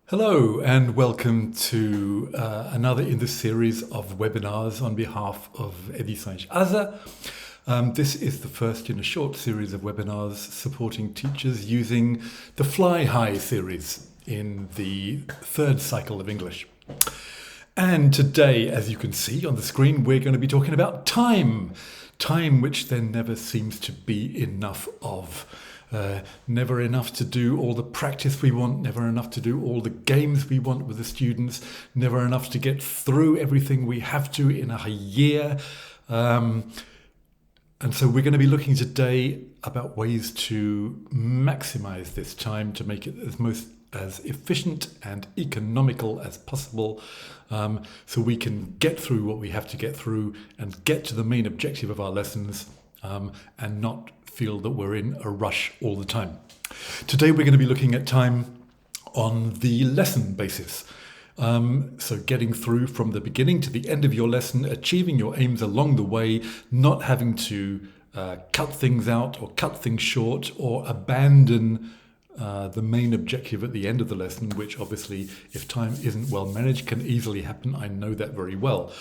Hello and welcome to another in the series of webinars on behalf of Edify Aza. This is the first in a short series of webinars supporting teachers using the Fly High series in the third cycle of English. And today, as you can see on the screen, we're going to be talking about time. Time which there never seems to be enough of. Never enough to do all the practice we want, never enough to do all the games we want with the students, never enough to get through everything we have to in a year. And so we're going to be looking today about ways to maximize this time to make it as efficient and economical as possible, so we can get through what we have to get through and get to the main objective of our lessons, and not feel that we're in a rush all the time. Today we're going to be looking at time on the lesson basis. So getting through from the beginning to the end of your lesson, achieving your aims along the way, not having to cut things out or cut things short or abandon the main objective at the end of the lesson, which obviously, if time isn't well managed, can easily happen. I know that very well.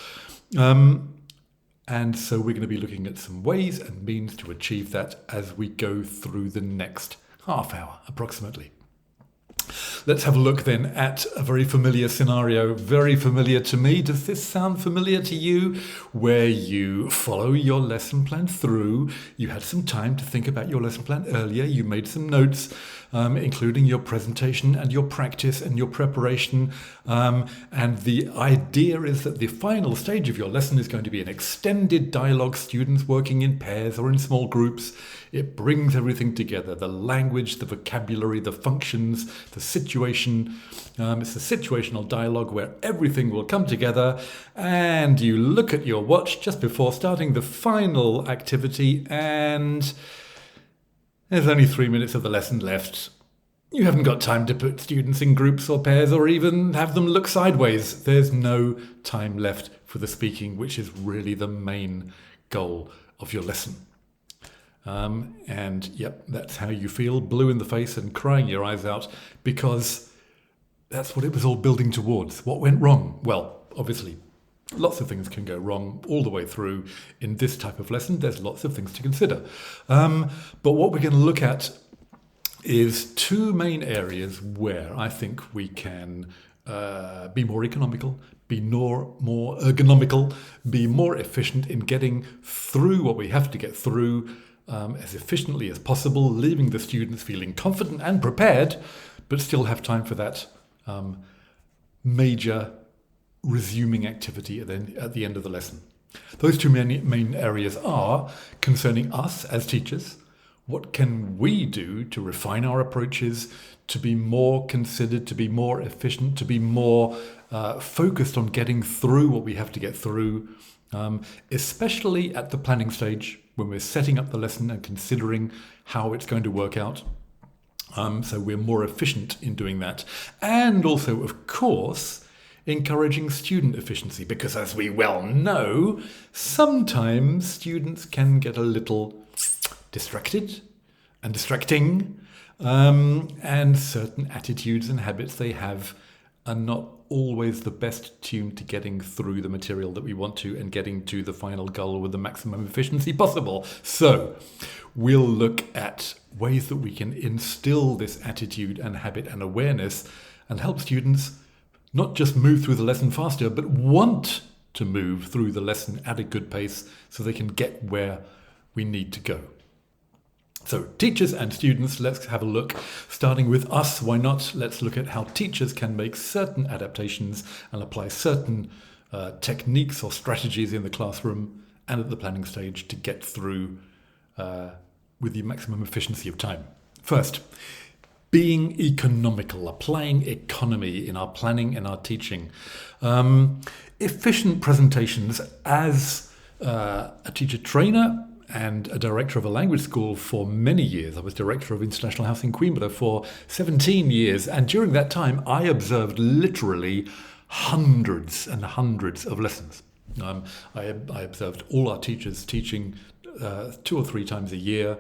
And so we're going to be looking at some ways and means to achieve that as we go through the next half hour, approximately. Let's have a look then at a very familiar scenario, very familiar to me. Does this sound familiar to you? Where you follow your lesson plan through, you had some time to think about your lesson plan earlier, you made some notes, including your presentation and your practice and your preparation. And the idea is that the final stage of your lesson is going to be an extended dialogue, students working in pairs or in small groups. It brings everything together, the language, the vocabulary, the functions, the situation. It's a situational dialogue where everything will come together, and you look at your watch just before starting the final activity and there's only 3 minutes of the lesson left. You haven't got time to put students in groups or pairs or even have them look sideways. There's no time left for the speaking, which is really the main goal of your lesson. And yep, that's how you feel, blue in the face and crying your eyes out, because that's what it was all building towards. What went wrong? Well, obviously, lots of things can go wrong all the way through. In this type of lesson, there's lots of things to consider. But what we're going to look at is two main areas where I think we can be more economical, be more ergonomical, be more efficient in getting through what we have to get through as efficiently as possible, leaving the students feeling confident and prepared, but still have time for that major resuming activity at the end of the lesson. Those two main areas are concerning us as teachers. What can we do to refine our approaches, to be more considered, to be more efficient, to be more focused on getting through what we have to get through, especially at the planning stage when we're setting up the lesson and considering how it's going to work out. So we're more efficient in doing that. And also, of course, encouraging student efficiency, because as we well know, sometimes students can get a little distracted and distracting, and certain attitudes and habits they have are not always the best tuned to getting through the material that we want to and getting to the final goal with the maximum efficiency possible. So we'll look at ways that we can instill this attitude and habit and awareness and help students not just move through the lesson faster, but want to move through the lesson at a good pace so they can get where we need to go. So teachers and students, let's have a look. Starting with us, why not? Let's look at how teachers can make certain adaptations and apply certain techniques or strategies in the classroom and at the planning stage to get through with the maximum efficiency of time. First, being economical, applying economy in our planning and our teaching. Efficient presentations. As a teacher trainer and a director of a language school for many years. I was director of International House in Coimbra for 17 years. And during that time, I observed literally hundreds and hundreds of lessons. I observed all our teachers teaching 2 or 3 times a year,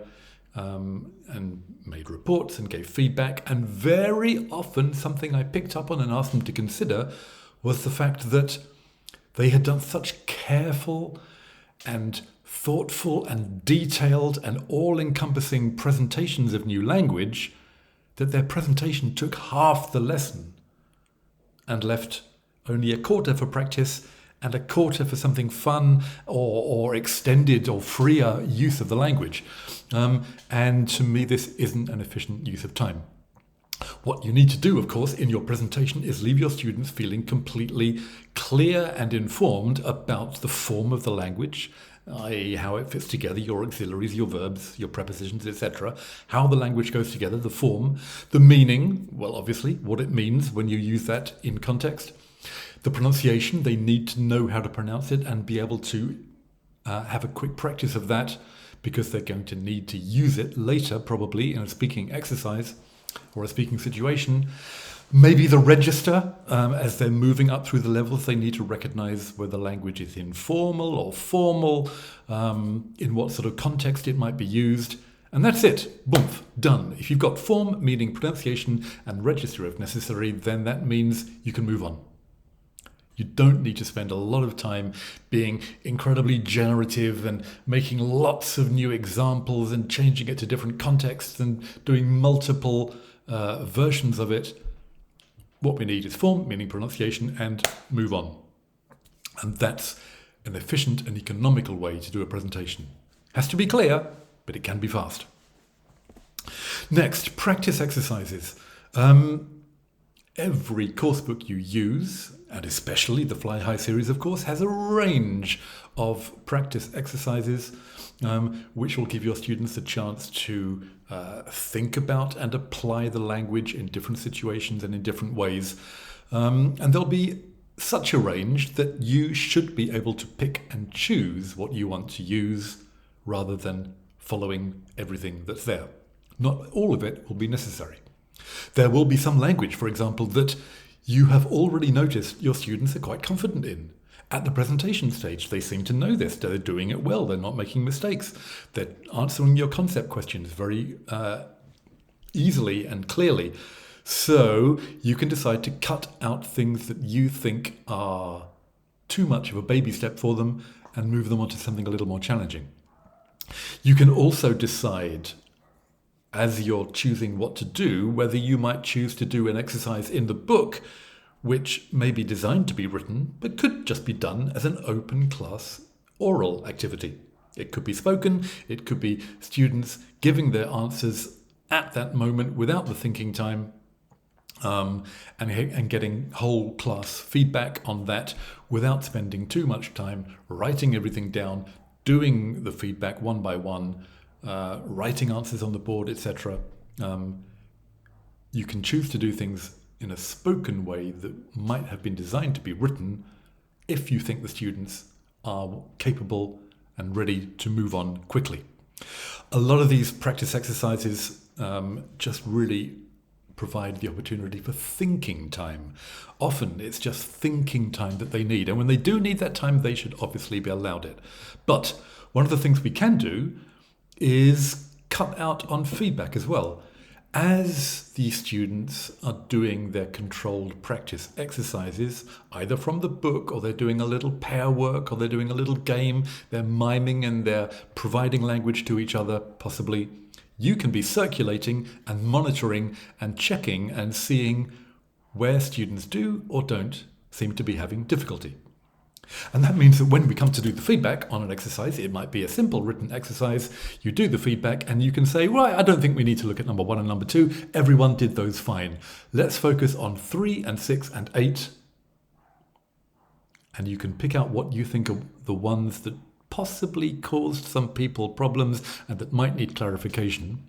and made reports and gave feedback. And very often something I picked up on and asked them to consider was the fact that they had done such careful and thoughtful and detailed and all-encompassing presentations of new language that their presentation took half the lesson and left only a quarter for practice and a quarter for something fun or extended or freer use of the language. And to me, this isn't an efficient use of time. What you need to do, of course, in your presentation is leave your students feeling completely clear and informed about the form of the language, i.e. how it fits together, your auxiliaries, your verbs, your prepositions, etc., how the language goes together, the form, the meaning, well, obviously, what it means when you use that in context, the pronunciation, they need to know how to pronounce it and be able to have a quick practice of that because they're going to need to use it later, probably in a speaking exercise or a speaking situation. Maybe the register, as they're moving up through the levels, they need to recognize whether language is informal or formal, in what sort of context it might be used. And that's it. Boom, done. If you've got form, meaning, pronunciation, and register if necessary, then that means you can move on. You don't need to spend a lot of time being incredibly generative and making lots of new examples and changing it to different contexts and doing multiple versions of it. What we need is form, meaning, pronunciation, and move on. And that's an efficient and economical way to do a presentation. Has to be clear, but it can be fast. Next, practice exercises. Every course book you use, and especially the Fly High series, of course, has a range of practice exercises which will give your students a chance to think about and apply the language in different situations and in different ways. And there'll be such a range that you should be able to pick and choose what you want to use rather than following everything that's there. Not all of it will be necessary. There will be some language, for example, that you have already noticed your students are quite confident in. At the presentation stage, they seem to know this. They're doing it well. They're not making mistakes. They're answering your concept questions very easily and clearly. So you can decide to cut out things that you think are too much of a baby step for them and move them onto something a little more challenging. You can also decide, as you're choosing what to do, whether you might choose to do an exercise in the book which may be designed to be written but could just be done as an open class oral activity. It could be spoken, it could be students giving their answers at that moment without the thinking time, and getting whole class feedback on that without spending too much time writing everything down, doing the feedback one by one, writing answers on the board, etc. You can choose to do things in a spoken way that might have been designed to be written if you think the students are capable and ready to move on quickly. A lot of these practice exercises just really provide the opportunity for thinking time. Often it's just thinking time that they need, and when they do need that time, they should obviously be allowed it. But one of the things we can do is cut out on feedback as well. As the students are doing their controlled practice exercises, either from the book, or they're doing a little pair work, or they're doing a little game, they're miming and they're providing language to each other, possibly, you can be circulating and monitoring and checking and seeing where students do or don't seem to be having difficulty. And that means that when we come to do the feedback on an exercise, it might be a simple written exercise. You do the feedback and you can say, right, I don't think we need to look at number 1 and number 2. Everyone did those fine. Let's focus on 3 and 6 and 8. And you can pick out what you think are the ones that possibly caused some people problems and that might need clarification.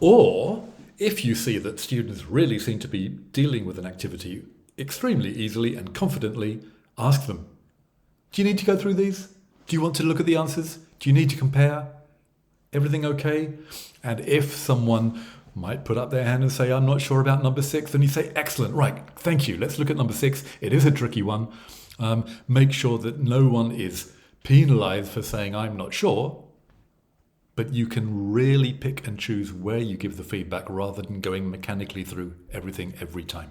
Or if you see that students really seem to be dealing with an activity extremely easily and confidently, ask them, do you need to go through these? Do you want to look at the answers? Do you need to compare? Everything okay? And if someone might put up their hand and say, I'm not sure about number 6, then you say, excellent, right, thank you. Let's look at number 6. It is a tricky one. Make sure that no one is penalized for saying, I'm not sure. but you can really pick and choose where you give the feedback rather than going mechanically through everything every time.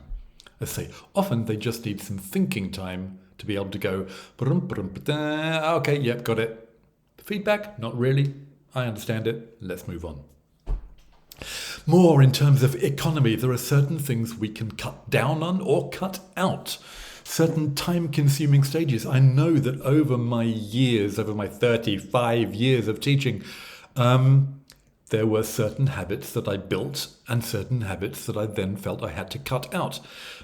As I say, often they just need some thinking time to be able to go, okay, yep, got it. Feedback? Not really. I understand it. Let's move on. More in terms of economy, there are certain things we can cut down on or cut out. Certain time-consuming stages. I know that over my 35 years of teaching, there were certain habits that I built and certain habits that I then felt I had to cut out.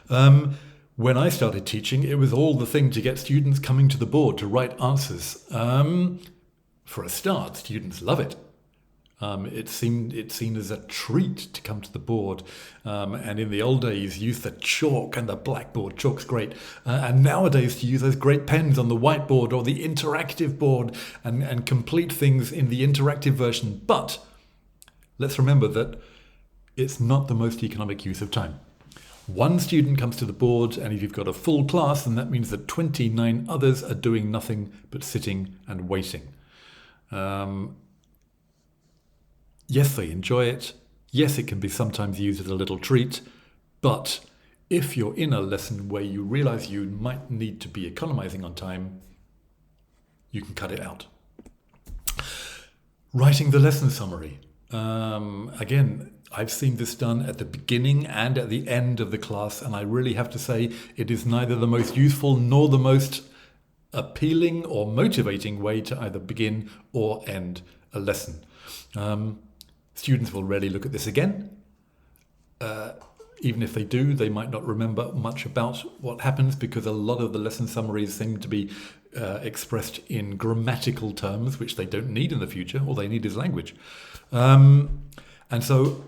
When I started teaching, it was all the thing to get students coming to the board to write answers. For a start, students love it. It's seen as a treat to come to the board. And in the old days, use the chalk and the blackboard. Chalk's great. And nowadays, to use those great pens on the whiteboard or the interactive board and complete things in the interactive version. But let's remember that it's not the most economic use of time. One student comes to the board, and if you've got a full class, then that means that 29 others are doing nothing but sitting and waiting. Yes, they enjoy it. Yes, it can be sometimes used as a little treat. But if you're in a lesson where you realize you might need to be economizing on time, you can cut it out. Writing the lesson summary. Again, I've seen this done at the beginning and at the end of the class, and I really have to say it is neither the most useful nor the most appealing or motivating way to either begin or end a lesson. Students will rarely look at this again. Even if they do, they might not remember much about what happens because a lot of the lesson summaries seem to be expressed in grammatical terms, which they don't need in the future. All they need is language. And so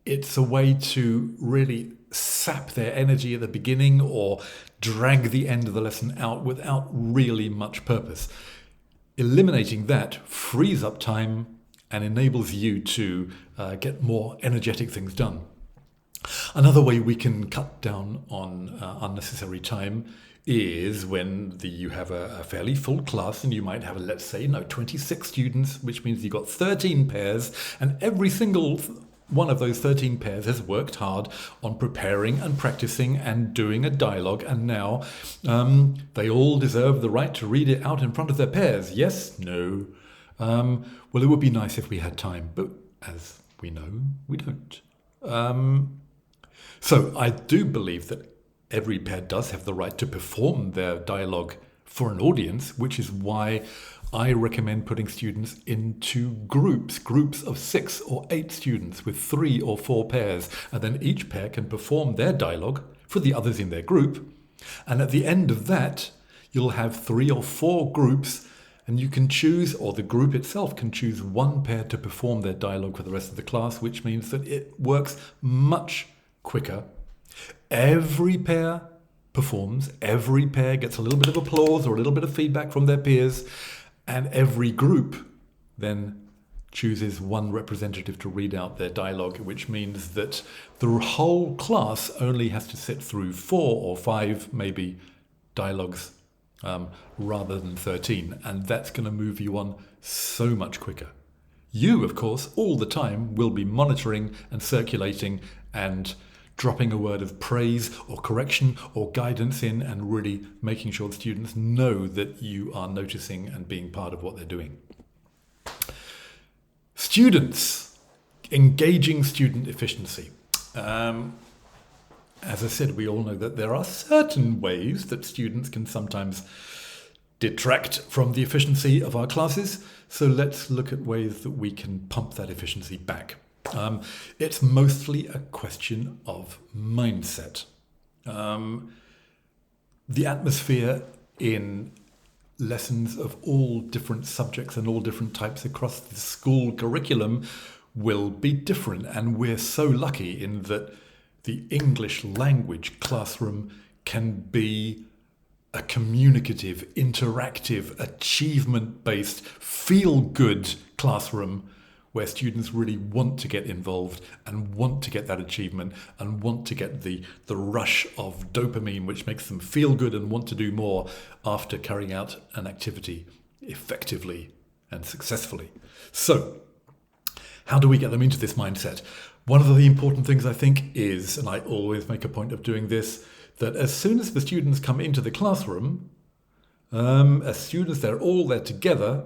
it's a way to really sap their energy at the beginning or drag the end of the lesson out without really much purpose. Eliminating that frees up time and enables you to get more energetic things done. Another way we can cut down on unnecessary time is when you have a fairly full class and you might have, let's say, 26 students, which means you've got 13 pairs, and every single one of those 13 pairs has worked hard on preparing and practicing and doing a dialogue, and now they all deserve the right to read it out in front of their peers. Yes? No? Well, it would be nice if we had time, but as we know, we don't. So I do believe that every pair does have the right to perform their dialogue for an audience, which is why I recommend putting students into groups of 6 or 8 students with 3 or 4 pairs, and then each pair can perform their dialogue for the others in their group. And at the end of that, you'll have 3 or 4 groups, and you can choose, or the group itself can choose one pair to perform their dialogue for the rest of the class, which means that it works much quicker. Every pair performs, every pair gets a little bit of applause or a little bit of feedback from their peers, and every group then chooses one representative to read out their dialogue, which means that the whole class only has to sit through 4 or 5 maybe dialogues rather than 13, and that's going to move you on so much quicker. You, of course, all the time will be monitoring and circulating and dropping a word of praise or correction or guidance in, and really making sure the students know that you are noticing and being part of what they're doing. Students, engaging student efficiency. As I said, we all know that there are certain ways that students can sometimes detract from the efficiency of our classes. So let's look at ways that we can pump that efficiency back. It's mostly a question of mindset. The atmosphere in lessons of all different subjects and all different types across the school curriculum will be different. And we're so lucky in that the English language classroom can be a communicative, interactive, achievement-based, feel-good classroom where students really want to get involved and want to get that achievement and want to get the rush of dopamine, which makes them feel good and want to do more after carrying out an activity effectively and successfully. So, how do we get them into this mindset? One of the important things I think is, and I always make a point of doing this, that as soon as the students come into the classroom, as soon as they're all there together,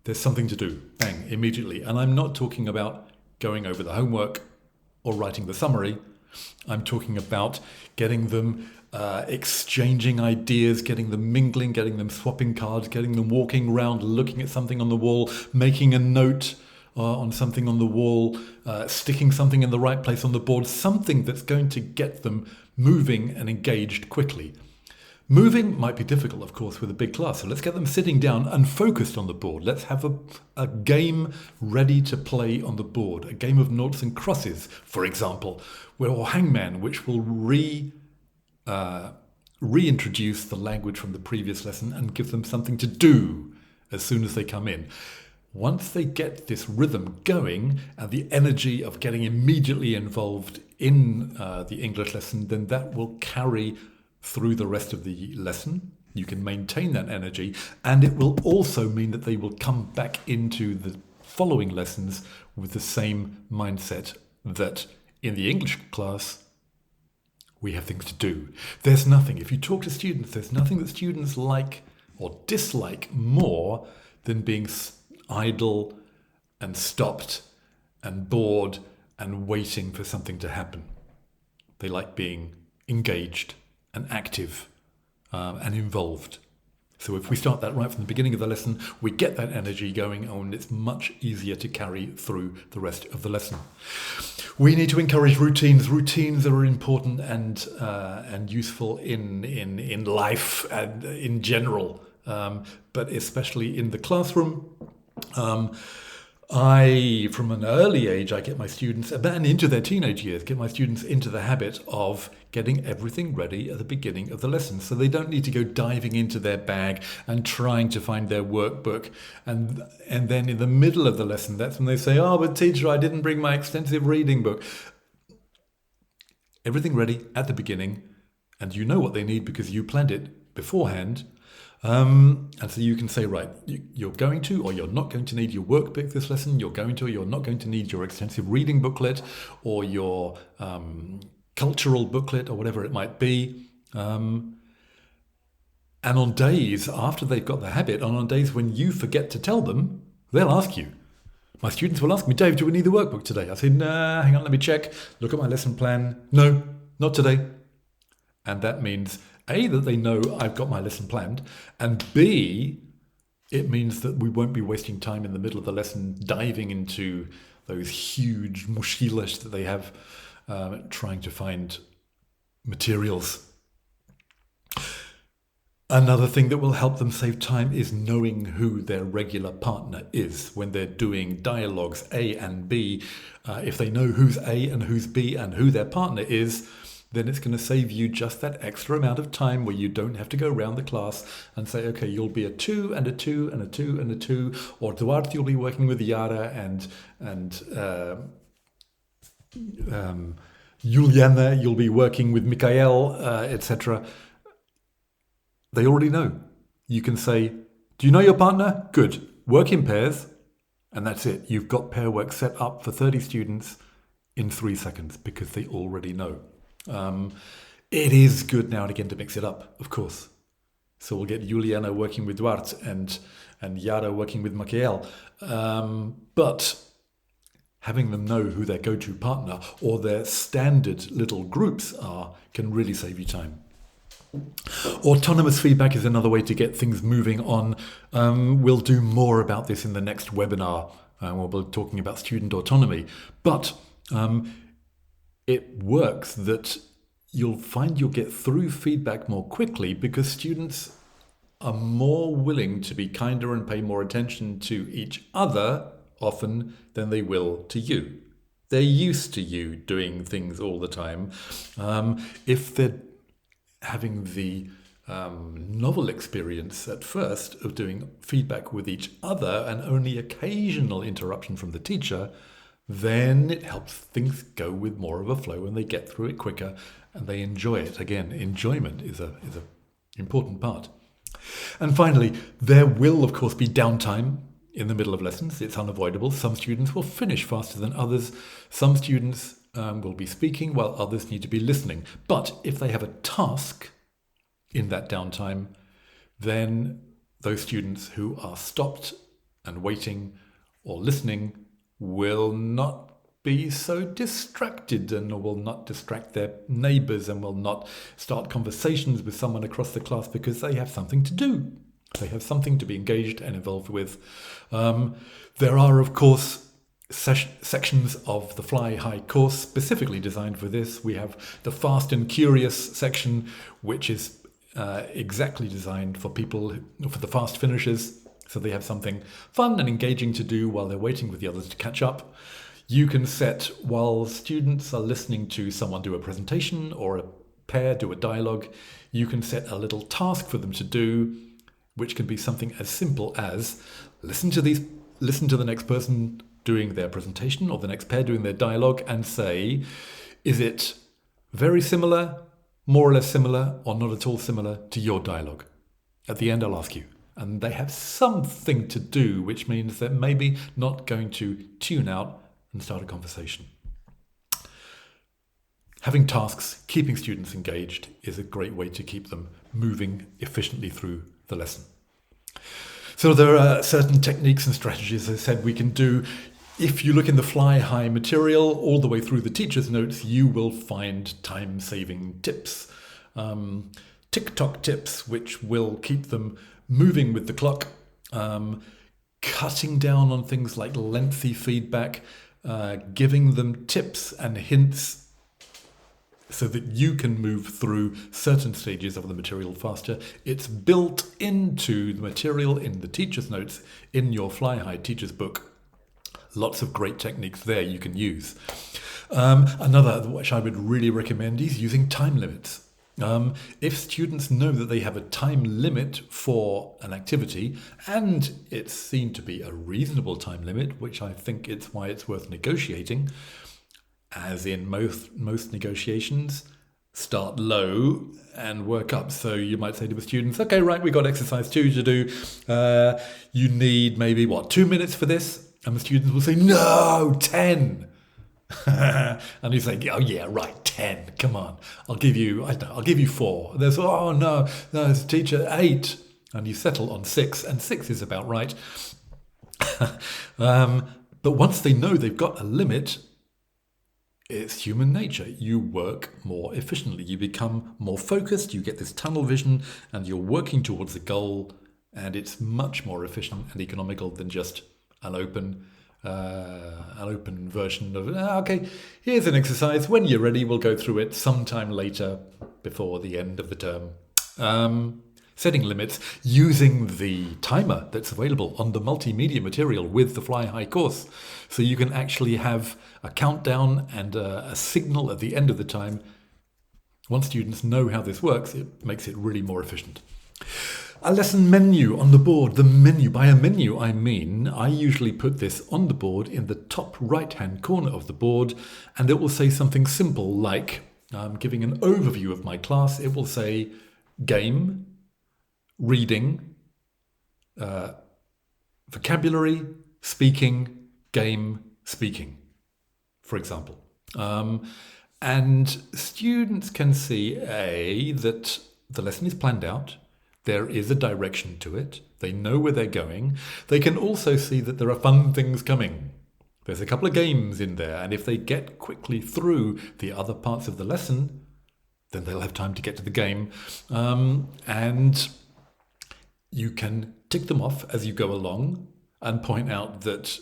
there's something to do, bang, immediately. And I'm not talking about going over the homework or writing the summary. I'm talking about getting them exchanging ideas, getting them mingling, getting them swapping cards, getting them walking around, looking at something on the wall, making a note on something on the wall, sticking something in the right place on the board, something that's going to get them moving and engaged quickly. Moving might be difficult, of course, with a big class, so let's get them sitting down and focused on the board. Let's have a game ready to play on the board, a game of noughts and crosses, for example, or hangman, which will reintroduce the language from the previous lesson and give them something to do as soon as they come in. Once they get this rhythm going and the energy of getting immediately involved in the English lesson, then that will carry through the rest of the lesson. You can maintain that energy, and it will also mean that they will come back into the following lessons with the same mindset that in the English class we have things to do. There's nothing, if you talk to students, there's nothing that students like or dislike more than being idle and stopped and bored and waiting for something to happen. They like being engaged and active and involved. So if we start that right from the beginning of the lesson, we get that energy going and it's much easier to carry through the rest of the lesson. We need to encourage routines. Routines are important and useful in life and in general, but especially in the classroom. From an early age, I get my students, and into their teenage years, get my students into the habit of getting everything ready at the beginning of the lesson. So they don't need to go diving into their bag and trying to find their workbook. And then in the middle of the lesson, that's when they say, oh, but teacher, I didn't bring my extensive reading book. Everything ready at the beginning, and you know what they need because you planned it beforehand. And so you can say, right, you're going to or you're not going to need your workbook this lesson. You're going to or you're not going to need your extensive reading booklet or your cultural booklet or whatever it might be. And on days after they've got the habit, and on days when you forget to tell them, they'll ask you. My students will ask me, Dave, do we need the workbook today? I say, nah, hang on, let me check. Look at my lesson plan. No, not today. And that means A, that they know I've got my lesson planned, and B, it means that we won't be wasting time in the middle of the lesson diving into those huge mochilas that they have, trying to find materials. Another thing that will help them save time is knowing who their regular partner is when they're doing dialogues A and B. If they know who's A and who's B and who their partner is, then it's going to save you just that extra amount of time where you don't have to go around the class and say, okay, you'll be a 2 and a 2 and a 2 and a 2, or Duarte, you'll be working with Yara and Juliana, you'll be working with Mikael, etc. They already know. You can say, do you know your partner? Good. Work in pairs, and that's it. You've got pair work set up for 30 students in 3 seconds because they already know. It is good now and again to mix it up, of course. So we'll get Juliana working with Duarte and Yara working with Mikael. But having them know who their go-to partner or their standard little groups are can really save you time. Autonomous feedback is another way to get things moving on. We'll do more about this in the next webinar. We'll be talking about student autonomy. But it works that you'll find you'll get through feedback more quickly because students are more willing to be kinder and pay more attention to each other often than they will to you. They're used to you doing things all the time. If they're having the novel experience at first of doing feedback with each other and only occasional interruption from the teacher, then it helps things go with more of a flow and they get through it quicker and they enjoy it. Again, enjoyment is a important part. And finally, there will, of course, be downtime. in the middle of lessons. It's unavoidable. Some students will finish faster than others. Some students will be speaking while others need to be listening. But if they have a task in that downtime, then those students who are stopped and waiting or listening will not be so distracted and will not distract their neighbours and will not start conversations with someone across the class because they have something to do. They have something to be engaged and involved with. There are, of course, sections of the Fly High course specifically designed for this. We have the Fast and Curious section, which is exactly designed for people, for the fast finishers, so they have something fun and engaging to do while they're waiting with the others to catch up. You can set, while students are listening to someone do a presentation or a pair do a dialogue, you can set a little task for them to do, which can be something as simple as listen to the next person doing their presentation or the next pair doing their dialogue and say, is it very similar, more or less similar, or not at all similar to your dialogue? At the end, I'll ask you. And they have something to do, which means they're maybe not going to tune out and start a conversation. Having tasks, keeping students engaged, is a great way to keep them moving efficiently through the lesson. So there are certain techniques and strategies, as I said, we can do. If you look in the Fly High material, all the way through the teacher's notes, you will find time-saving tips. Tick-tock tips, which will keep them moving with the clock. Cutting down on things like lengthy feedback, giving them tips and hints so that you can move through certain stages of the material faster. It's built into the material in the teacher's notes in your Fly High teacher's book. Lots of great techniques there you can use. Another, which I would really recommend, is using time limits. If students know that they have a time limit for an activity, and it's seen to be a reasonable time limit, which I think it's why it's worth negotiating, as in most negotiations, start low and work up. So you might say to the students, okay, right, we've got exercise 2 to do. You need maybe, 2 minutes for this? And the students will say, no, 10. And you say, oh yeah, right, 10. Come on, I'll give you 4. There's, oh no, it's teacher 8, and you settle on 6, and 6 is about right. But once they know they've got a limit, it's human nature. You work more efficiently. You become more focused. You get this tunnel vision, and you're working towards a goal. And it's much more efficient and economical than just an open version of, okay, here's an exercise. When you're ready, we'll go through it sometime later before the end of the term. Setting limits, using the timer that's available on the multimedia material with the Fly High course. So you can actually have a countdown and a signal at the end of the time. Once students know how this works, it makes it really more efficient. A lesson menu on the board. The menu, by a menu I mean, I usually put this on the board in the top right-hand corner of the board, and it will say something simple like, I'm giving an overview of my class. It will say game, reading, vocabulary, speaking, game, speaking, for example. And students can see, that the lesson is planned out. There is a direction to it. They know where they're going. They can also see that there are fun things coming. There's a couple of games in there, and if they get quickly through the other parts of the lesson, then they'll have time to get to the game. And you can tick them off as you go along and point out that,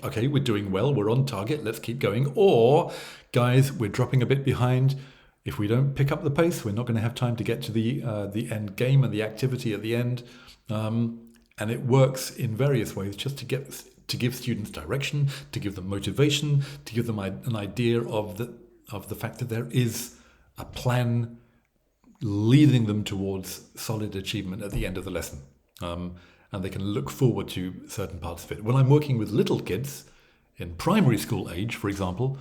okay, we're doing well, we're on target, let's keep going. Or, guys, we're dropping a bit behind. If we don't pick up the pace, we're not going to have time to get to the end game and the activity at the end. And it works in various ways just to give students direction, to give them motivation, to give them an idea of the fact that there is a plan leading them towards solid achievement at the end of the lesson. And they can look forward to certain parts of it. When I'm working with little kids in primary school age, for example,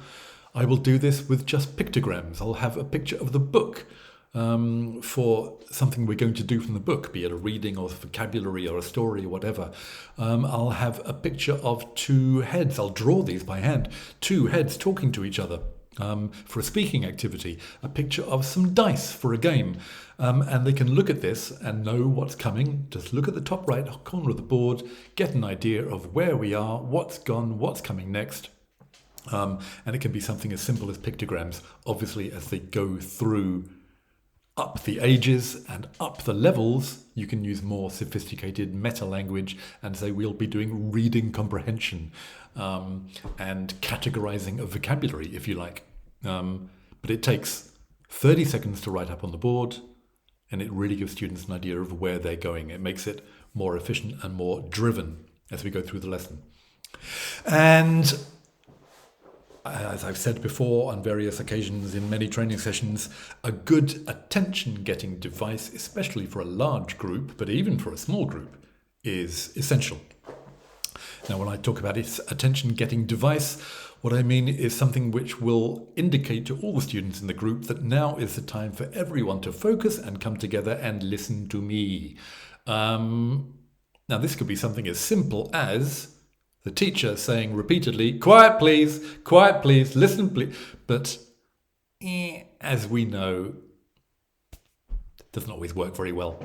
I will do this with just pictograms. I'll have a picture of the book for something we're going to do from the book, be it a reading or vocabulary or a story or whatever. I'll have a picture of two heads. I'll draw these by hand. Two heads talking to each other. For a speaking activity, a picture of some dice for a game. And they can look at this and know what's coming. Just look at the top right corner of the board, get an idea of where we are, what's gone, what's coming next. And it can be something as simple as pictograms. Obviously, as they go through up the ages and up the levels, you can use more sophisticated meta language and say we'll be doing reading comprehension and categorizing of vocabulary, if you like. But it takes 30 seconds to write up on the board, and it really gives students an idea of where they're going. It makes it more efficient and more driven as we go through the lesson. And as I've said before on various occasions in many training sessions, a good attention-getting device, especially for a large group, but even for a small group, is essential. Now, when I talk about its attention-getting device, what I mean is something which will indicate to all the students in the group that now is the time for everyone to focus and come together and listen to me. Now, this could be something as simple as the teacher saying repeatedly, quiet please, listen please. But as we know, it doesn't always work very well.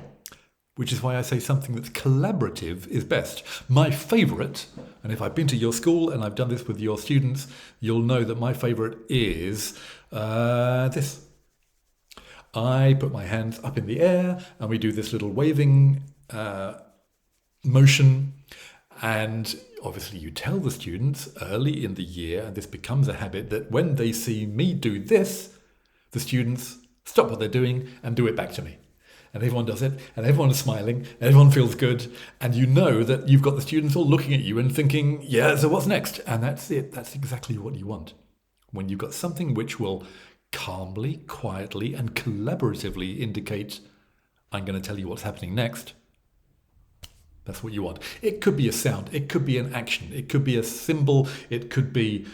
Which is why I say something that's collaborative is best. My favourite, and if I've been to your school and I've done this with your students, you'll know that my favourite is this. I put my hands up in the air and we do this little waving motion. And obviously you tell the students early in the year, and this becomes a habit, that when they see me do this, the students stop what they're doing and do it back to me. And everyone does it, and everyone is smiling, and everyone feels good, and you know that you've got the students all looking at you and thinking, yeah, so what's next? And that's it. That's exactly what you want. When you've got something which will calmly, quietly, and collaboratively indicate, I'm going to tell you what's happening next. That's what you want. It could be a sound. It could be an action. It could be a symbol. It could be...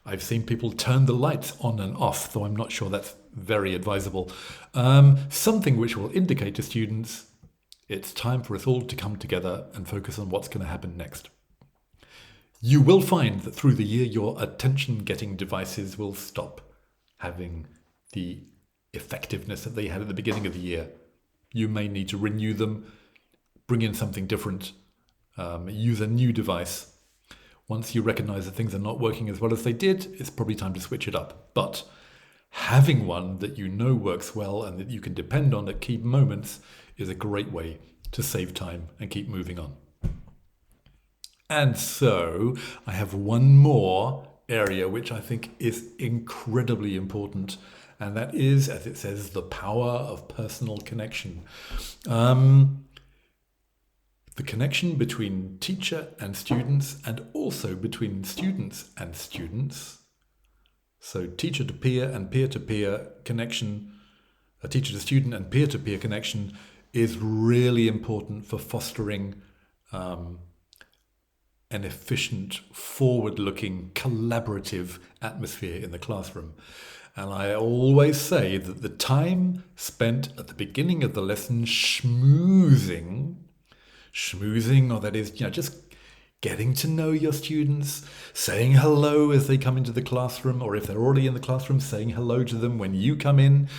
I've seen people turn the lights on and off, though I'm not sure that's very advisable. Something which will indicate to students it's time for us all to come together and focus on what's going to happen next. You will find that through the year your attention-getting devices will stop having the effectiveness that they had at the beginning of the year. You may need to renew them, bring in something different, use a new device. Once you recognize that things are not working as well as they did, it's probably time to switch it up. But having one that you know works well and that you can depend on at key moments is a great way to save time and keep moving on. And so I have one more area which I think is incredibly important, and that is, as it says, the power of personal connection. The connection between teacher and students, and also between students and students. So teacher to peer and peer to peer connection, a teacher to student and peer to peer connection is really important for fostering an efficient, forward-looking, collaborative atmosphere in the classroom. And I always say that the time spent at the beginning of the lesson schmoozing, or that is, just getting to know your students, saying hello as they come into the classroom, or if they're already in the classroom, saying hello to them when you come in,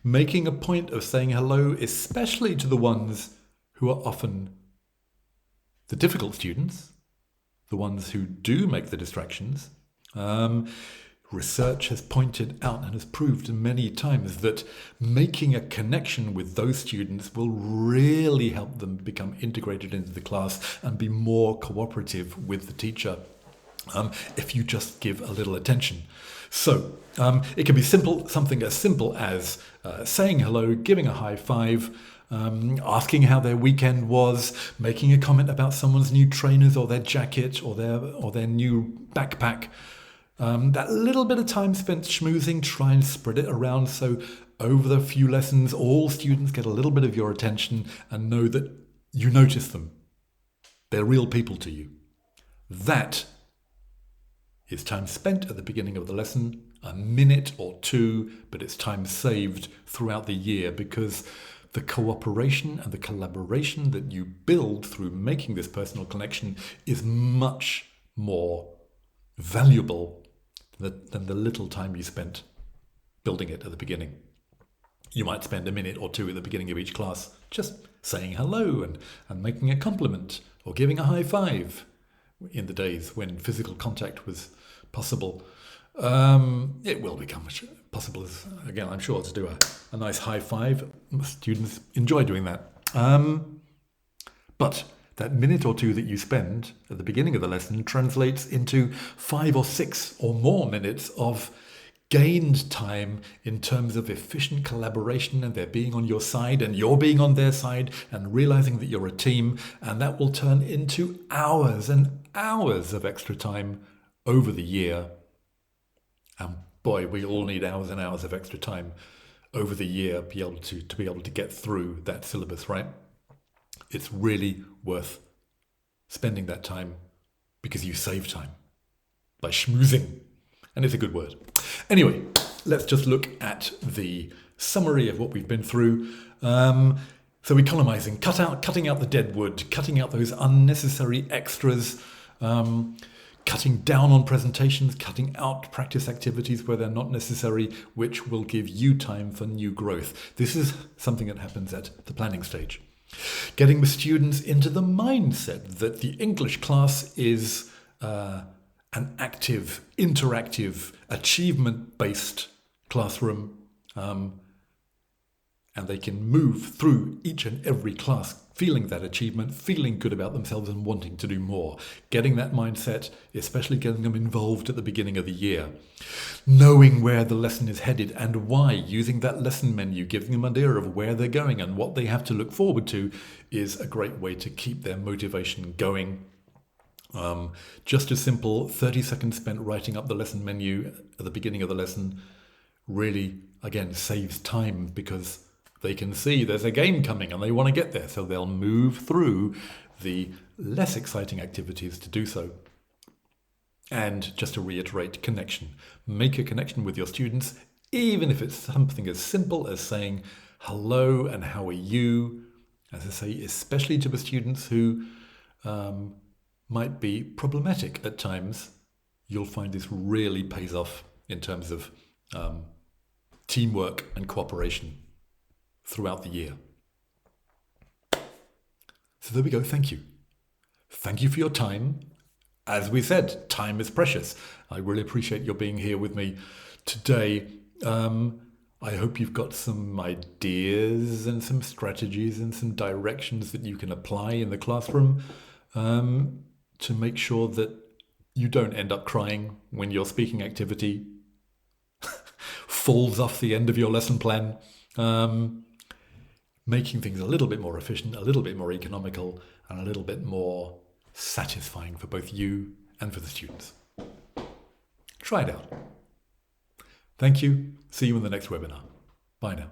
making a point of saying hello, especially to the ones who are often the difficult students, the ones who do make the distractions. Research has pointed out and has proved many times that making a connection with those students will really help them become integrated into the class and be more cooperative with the teacher if you just give a little attention. So it can be something as simple as saying hello, giving a high five, asking how their weekend was, making a comment about someone's new trainers or their jacket or their new backpack. That little bit of time spent schmoozing, try and spread it around so over the few lessons all students get a little bit of your attention and know that you notice them. They're real people to you. That is time spent at the beginning of the lesson, a minute or two, but it's time saved throughout the year, because the cooperation and the collaboration that you build through making this personal connection is much more valuable than the little time you spent building it at the beginning. You might spend a minute or two at the beginning of each class just saying hello and making a compliment or giving a high five in the days when physical contact was possible. It will become possible, again, I'm sure, to do a nice high five. Students enjoy doing that. But that minute or two that you spend at the beginning of the lesson translates into 5 or 6 or more minutes of gained time in terms of efficient collaboration, and they're being on your side and you're being on their side and realizing that you're a team, and that will turn into hours and hours of extra time over the year. And boy, we all need hours and hours of extra time over the year to be able to get through that syllabus, right? It's really worth spending that time because you save time by schmoozing. And it's a good word. Anyway, let's just look at the summary of what we've been through. So economizing, cutting out the dead wood, cutting out those unnecessary extras, cutting down on presentations, cutting out practice activities where they're not necessary, which will give you time for new growth. This is something that happens at the planning stage. Getting the students into the mindset that the English class is an active, interactive, achievement-based classroom, and they can move through each and every class feeling that achievement, feeling good about themselves and wanting to do more. Getting that mindset, especially getting them involved at the beginning of the year. Knowing where the lesson is headed and why, using that lesson menu, giving them an idea of where they're going and what they have to look forward to, is a great way to keep their motivation going. Just a simple 30 seconds spent writing up the lesson menu at the beginning of the lesson really, again, saves time because they can see there's a game coming and they want to get there, so they'll move through the less exciting activities to do so. And just to reiterate, connection. Make a connection with your students, even if it's something as simple as saying hello and how are you. As I say, especially to the students who might be problematic at times, you'll find this really pays off in terms of teamwork and cooperation throughout the year. So there we go. Thank you. Thank you for your time. As we said, time is precious. I really appreciate your being here with me today. I hope you've got some ideas and some strategies and some directions that you can apply in the classroom to make sure that you don't end up crying when your speaking activity falls off the end of your lesson plan. Making things a little bit more efficient, a little bit more economical, and a little bit more satisfying for both you and for the students. Try it out. Thank you. See you in the next webinar. Bye now.